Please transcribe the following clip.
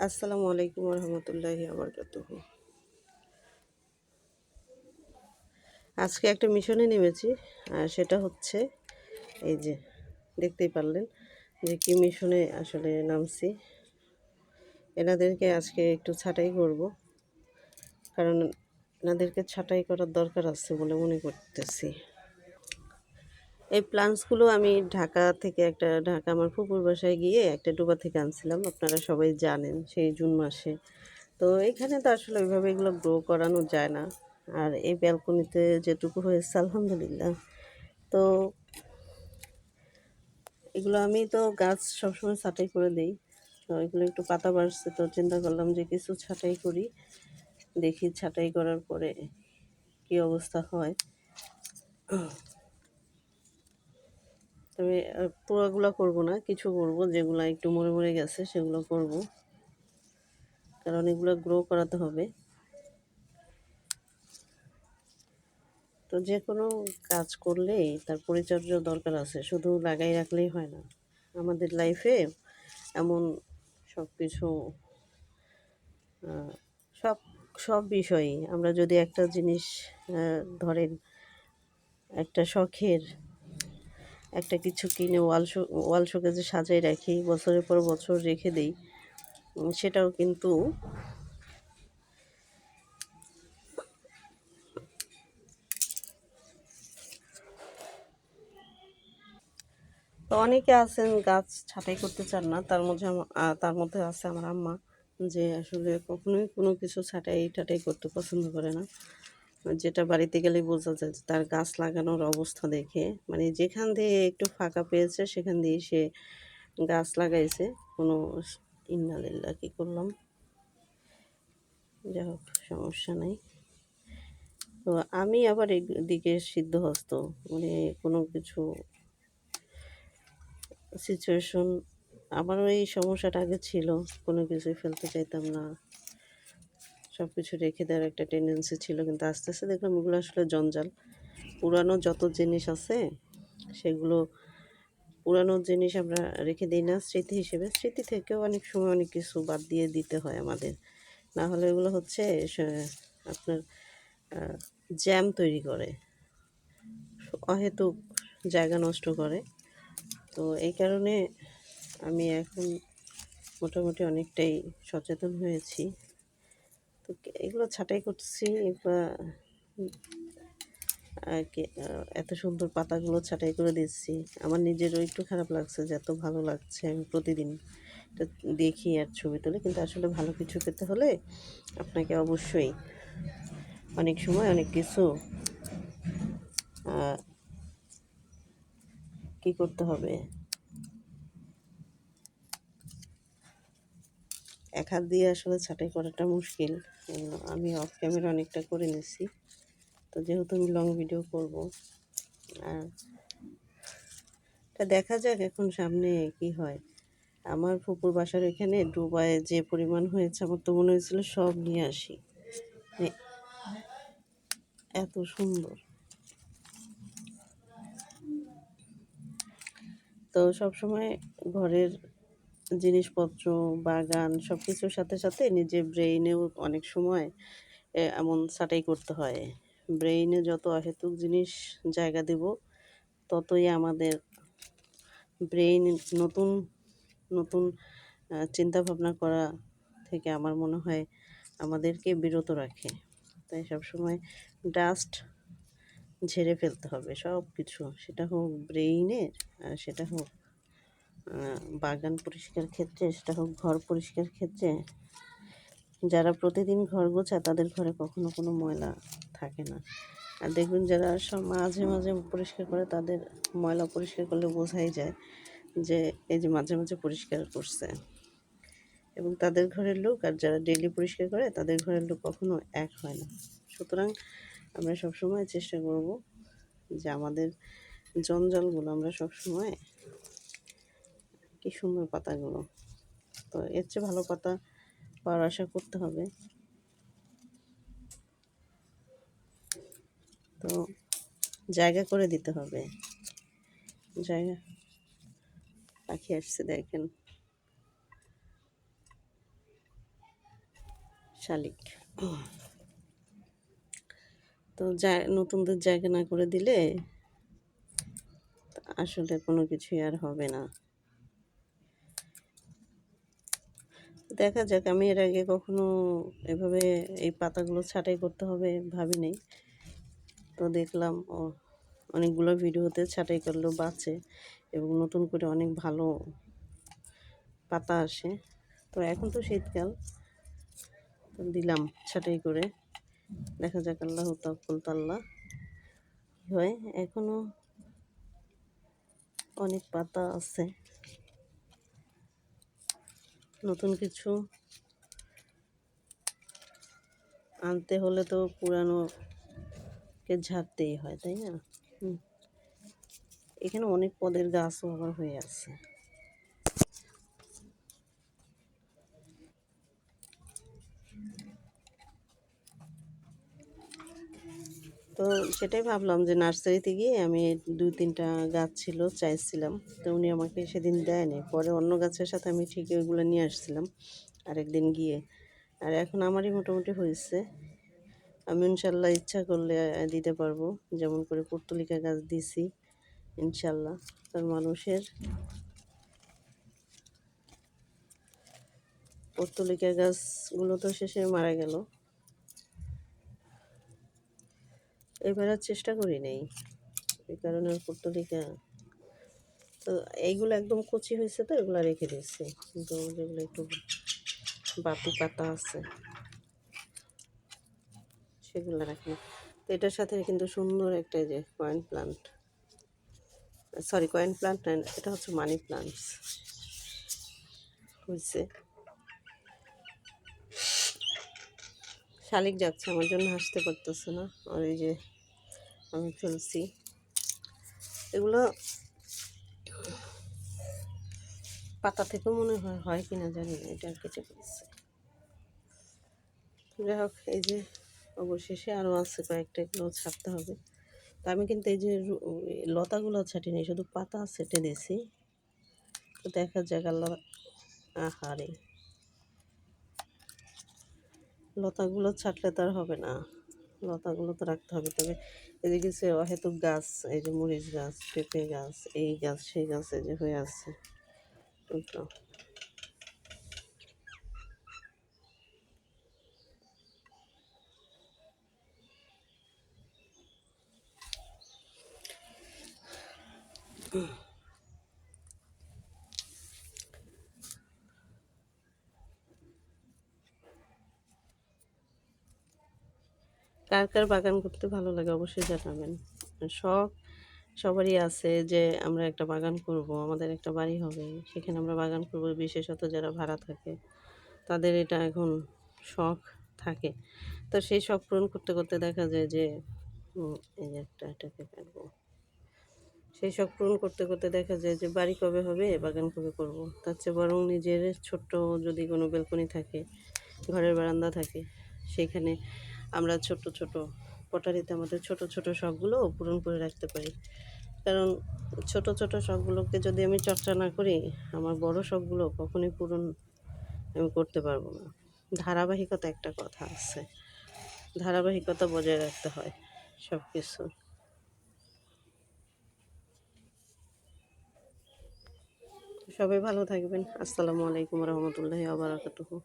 আসসালামু আলাইকুম রহমতুল্লাহি আবরকাতুহু। আজকে একটা মিশনে নেমেছি, আর সেটা হচ্ছে এই যে দেখতেই পারলেন যে কি মিশনে আসলে নামছি। এনাদেরকে আজকে একটু ছাঁটাই করব, কারণ এনাদেরকে ছাঁটাই করার দরকার আছে বলে মনে করতেছি। এই প্লান্টসগুলো আমি ঢাকা আমার ফুপুর বাসায় গিয়ে একটা ডোবা থেকে আনছিলাম, আপনারা সবাই জানেন, সেই জুন মাসে। তো এখানে তো আসলে ওইভাবে এগুলো গ্রো করানো যায় না। আর এই ব্যালকনিতে যেটুকু হয়েছে আলহামদুলিল্লাহ। তো এগুলো আমি তো গাছ সবসময় ছাঁটাই করে দিই। তো এগুলো একটু পাতা বাড়ছে, তো চিন্তা করলাম যে কিছু ছাঁটাই করি, দেখি ছাঁটাই করার পরে কি অবস্থা হয়। তবে পুরোগুলো করব না, কিছু করব, যেগুলো একটু মরে মরে গেছে সেগুলো করব, কারণ এগুলো গ্রো করাতে হবে। তো যে কোনো কাজ করলেই তার পরিচর্যার দরকার আছে, শুধু লাগাই রাখলেই হয় না। আমাদের লাইফে এমন সব কিছু, সব সব বিষয়ই আমরা যদি একটা জিনিস ধরেন, একটা শখের একটা কিছু কিনে ওয়াল শোকেজে সাজাই রাখি, বছরের পর বছর রেখে দিই, সেটাও কিন্তু তো অনেকে আছেন গাছ ছাঁটাই করতে চান না, তার মধ্যে আছে আমার আম্মা, যে আসলে কখনোই কোনো কিছু ছাঁটাই টাটাই করতে পছন্দ করে না। যেটা বাড়িতে গেলেই বোঝা যায় যে তার গাছ লাগানোর অবস্থা দেখে, মানে যেখান দিয়ে একটু ফাঁকা পেয়েছে সেখান দিয়ে সে গাছ লাগাইছে। কোনো ইন্নালিল্লাহ কী করলাম, যাই হোক সমস্যা নাই। তো আমি আবার এদিকে সিদ্ধহস্ত, মানে কোনো কিছু সিচুয়েশন, আমারও এই সমস্যাটা আগে ছিল, কোনো কিছুই ফেলতে চাইতাম না, সব কিছু রেখে দেওয়ার একটা টেন্ডেন্সি ছিল, কিন্তু আস্তে আস্তে দেখলাম এগুলো আসলে জঞ্জাল। পুরানো যত জিনিস আছে সেগুলো, পুরানো জিনিস আমরা রেখে দিই না স্মৃতি হিসেবে, স্মৃতি থেকেও অনেক সময় অনেক কিছু বাদ দিয়ে দিতে হয় আমাদের, না হলে এগুলো হচ্ছে আপনার জ্যাম তৈরি করে, অহেতুক জায়গা নষ্ট করে। তো এই কারণে আমি এখন মোটামুটি অনেকটাই সচেতন হয়েছি। তো এগুলো ছাঁটাই করছি বা এত সুন্দর পাতাগুলো ছাঁটাই করে দিচ্ছি। আমার নিজেরও একটু খারাপ লাগছে যে এত ভালো লাগছে, আমি প্রতিদিন এটা দেখি আর ছবি তুলি, কিন্তু আসলে ভালো কিছু পেতে হলে আপনাকে অবশ্যই অনেক সময় অনেক কিছু কী করতে হবে, এক হাত দিয়ে আসলে ছাঁটাই করাটা মুশকিল। আমি অফ ক্যামেরা অনেকটা করে নিচ্ছি, তো যেহেতু আমি লং ভিডিও করব, আর তা দেখা যাক এখন সামনে কি হয়। আমার ফুপুর বাসার এখানে ডুবায় যে পরিমাণ হয়েছে, আমার তো মনে হয়েছিল সব নিয়ে আসি, মানে এত সুন্দর। তো সবসময় ঘরের জিনিসপত্র, বাগান সব কিছুর সাথে সাথে নিজের ব্রেইনেও অনেক সময় এমন ছাঁটাই করতে হয়। ব্রেইনে যত অহেতুক জিনিস জায়গা দেব, ততই আমাদের ব্রেইন নতুন নতুন চিন্তাভাবনা করা থেকে আমার মনে হয় আমাদেরকে বিরত রাখে। তাই সবসময় ডাস্ট ঝেড়ে ফেলতে হবে সব কিছু, সেটা হোক ব্রেইনের, সেটা হোক বাগান পরিষ্কার ক্ষেত্রে, সেটা হোক ঘর পরিষ্কার ক্ষেত্রে। যারা প্রতিদিন ঘর গোছায় তাদের ঘরে কখনো কোনো ময়লা থাকে না। আর দেখবেন যারা সব মাঝে মাঝে পরিষ্কার করে, তাদের ময়লা পরিষ্কার করলে বোঝাই যায় যে এই যে মাঝে মাঝে পরিষ্কার করছে। এবং তাদের ঘরের লোক আর যারা ডেইলি পরিষ্কার করে তাদের ঘরের লোক কখনো এক হয় না। সুতরাং আমরা সবসময় চেষ্টা করব যে আমাদের জঞ্জালগুলো আমরা সবসময়, কি সুন্দর পাতাগুলো, তো এর চেয়ে ভালো পাতা পাওয়ার আশা করতে হবে। তো জায়গা করে দিতে হবে, জায়গা। পাখি আসছে দেখেন, শালিক। তো নতুনদের জায়গা না করে দিলে আসলে কোনো কিছুই আর হবে না। দেখা যাক, আমি এর আগে কখনো এভাবে এই পাতাগুলো ছাঁটাই করতে হবে ভাবিনি। তো দেখলাম অনেকগুলো ভিডিওতে ছাঁটাই করলেও বাঁচে এবং নতুন করে অনেক ভালো পাতা আসে। তো এখন তো শীতকাল, তো দিলাম ছাঁটাই করে। দেখা যাক, আল্লাহ তাওয়াক্কুল আল্লাহ কী হয়। এখনও অনেক পাতা আছে, নতুন কিছু আনতে হলে তো পুরানোকে ঝাড়তেই হয়, তাই না? এখানে অনেক পদের গাছও আবার হয়ে আছে। তো সেটাই ভাবলাম যে নার্সারিতে গিয়ে আমি 2-3টা গাছ ছিল চাইছিলাম, তো উনি আমাকে সেদিন দেয়নি। পরে অন্য গাছের সাথে আমি ঠিক ওইগুলো নিয়ে আসছিলাম আরেকদিন গিয়ে। আর এখন আমারই মোটামুটি হয়েছে। আমি ইনশাল্লাহ ইচ্ছা করলে দিতে পারবো, যেমন করে পর্তুলিকা গাছ দিছি ইনশাল্লাহ। কারণ মানুষের পর্তুলিকা গাছগুলো তো শেষে মারা গেল, এবার আর চেষ্টা করি নেই, এই কারণে পর্তুলিকা। তো এইগুলো একদম কচি হয়েছে, তো এগুলো রেখে দিয়েছি, কিন্তু যেগুলো একটু বাতি পাতা আছে সেগুলো রাখি। তো এটার সাথে কিন্তু সুন্দর একটা যে coin plant, sorry coin plant না, এটা হচ্ছে মানি প্লান্টস হয়েছে। শালিক যাচ্ছে আমার জন্য, হাসতে পারতেছে না। আর এই যে আমি ফেলছি এগুলো পাতা থেকেও মনে হয় হয় কিনা জানি না, এটা কেটে ফেলছে। যাই হোক, এই যে অবশেষে আরও আছে কয়েকটা, এগুলো ছাড়তে হবে। তা আমি কিন্তু এই যে লতাগুলো ছাটিনি, শুধু পাতা ছেটে দিয়েছি। তো দেখা যাক আল্লাহ। আহারে, লতাগুলো ছাটলে তো আর হবে না, লতাগুলো তো রাখতে হবে। তবে এই যে কিছু অহেতুক গাছ, এই যে মরিচ গাছ, পেঁপে গাছ, এই গাছ সেই গাছ এই যে হয়ে আছে এগুলো। কার কার বাগান করতে ভালো লাগে অবশ্যই জানাবেন। শখ সবারই আছে যে আমরা একটা বাগান করব, আমাদের একটা বাড়ি হবে, সেখানে আমরা বাগান করব। বিশেষত যারা ভাড়া থাকে তাদের এটা এখন শখ থাকে। তো সেই শখ পূরণ করতে করতে দেখা যায় যে এই যে এটাকে কাটবো, সেই শখ পূরণ করতে করতে দেখা যায় যে বাড়ি কবে হবে, বাগান কবে করব। তার চেয়ে বরং নিজের ছোট্ট যদি কোনো বেলকনি থাকে, ঘরের বারান্দা থাকে, সেখানে আমরা ছোট ছোট পটারিতে আমাদের ছোট ছোট শখগুলো পূরণ করে রাখতে পারি। কারণ ছোট ছোট শখগুলোকে যদি আমি চর্চা না করি, আমার বড় শখগুলো কখনোই পূরণ আমি করতে পারবো না। ধারাবাহিকতা একটা কথা আছে, ধারাবাহিকতা বজায় রাখতে হয় সব কিছু। সবাই ভালো থাকবেন। আসসালামু আলাইকুম রহমতুল্লাহি ওয়া বারাকাতুহু।